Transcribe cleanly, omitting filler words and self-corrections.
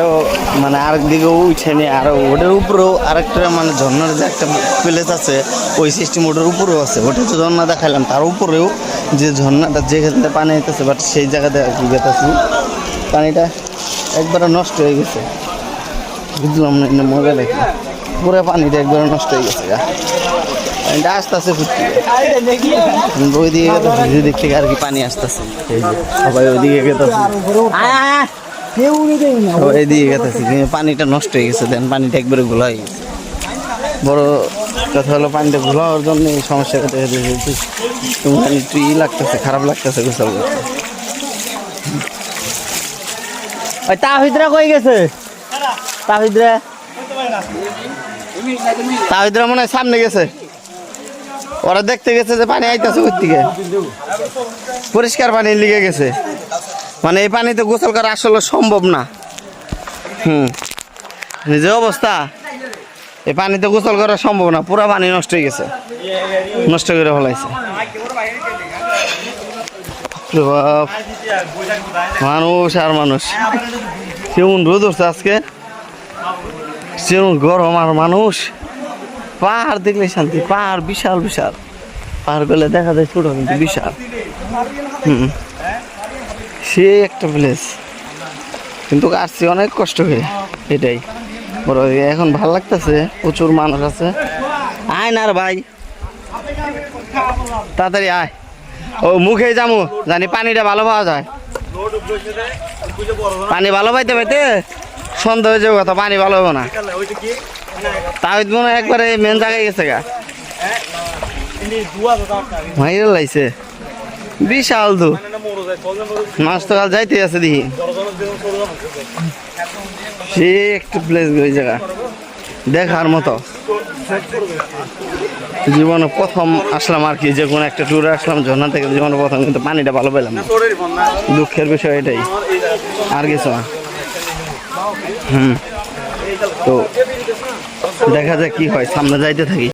ওটাও মানে আরেক দিকেও উঠে নিয়ে আর ওটার উপরেও আরেকটা মানে ঝর্ণার যে একটা প্লেস আছে ওই সিস্টেম ওটার উপরেও আছে। ওটা তো ঝর্ণা দেখাইলাম, তার উপরেও যে ঝর্ণাটা যেখানে পানি হইতেছে বাট সেই জায়গাতে আর কি গেতেছি পানিটা একবারে নষ্ট হয়ে গেছে। বুঝলাম না মজা দেখি পুরো পানিটা একবারে নষ্ট হয়ে গেছে গা। পানিটা আসতেছে ফুটতে ওইদিকে গেতেছে যেদিক থেকে আর কি পানি আসতেছে। এই যে সবাই ওইদিকে গেতেছে এদিকে গেতেছে কিন্তু পানিটা নষ্ট হয়ে গেছে। দেন পানিটা একবারে ঘোলা হয়ে গেছে। বড় কথা হলো পানিটা ঘোলা হওয়ার জন্য এই সমস্যাটা দেখা দিয়েছে। তোমার একটু লাগতেছে, খারাপ লাগতেছে গোসল করতে। ওই তাহিদরা কই গেছে? তাহিদরা মনে হয় সামনে গেছে। ওরা দেখতে গেছে যে পানি আইতেছে ওই দিকে, পরিষ্কার পানি লিগে গেছে। মানে এই পানিতে গোসল করা আসলে সম্ভব না। যে অবস্থা এই পানিতে গোসল করা সম্ভব না, পুরা পানি নষ্ট হয়ে গেছে, নষ্ট করে ফেলাইছে। মানুষ আর মানুষ, কেমন রোদ উঠছে আজকে, কেমন গরম আর মানুষ। পাহাড় দেখলে শান্তি, পাহাড় বিশাল বিশাল, পাহাড় গুলো দেখা যায় ছোট কিন্তু বিশাল। সে একটা প্লেস, কিন্তু আসছি অনেক কষ্ট হয়ে। এটাই বড় এখন ভাল লাগতেছে, প্রচুর মানুষ আছে। আয় না রে ভাই, তাড়াতাড়ি আয়। ও মুখে যাবো জানি পানিটা ভালো পাওয়া যায়। পানি ভালো পাইতে পাইতে সন্ধ্যা হয়ে যাবো, কথা পানি ভালো হবে না। তাই মনে হয় একবারে মেন জায়গায় গেছে গা, মাইরে লাইছে বিশাল তো মাছ তো কাল যাইতে আছে দেখি। সে একটা প্লেস ওই জায়গা দেখার মতো। জীবনে প্রথম আসলাম আর কি, যে কোনো একটা ট্যুরে আসলাম ঝর্ণা থেকে, জীবনে প্রথম, কিন্তু পানিটা ভালো পেলাম না। দুঃখের বিষয় এটাই, আর কিছু না। তো দেখা যায় কি হয়, সামনে যাইতে থাকি।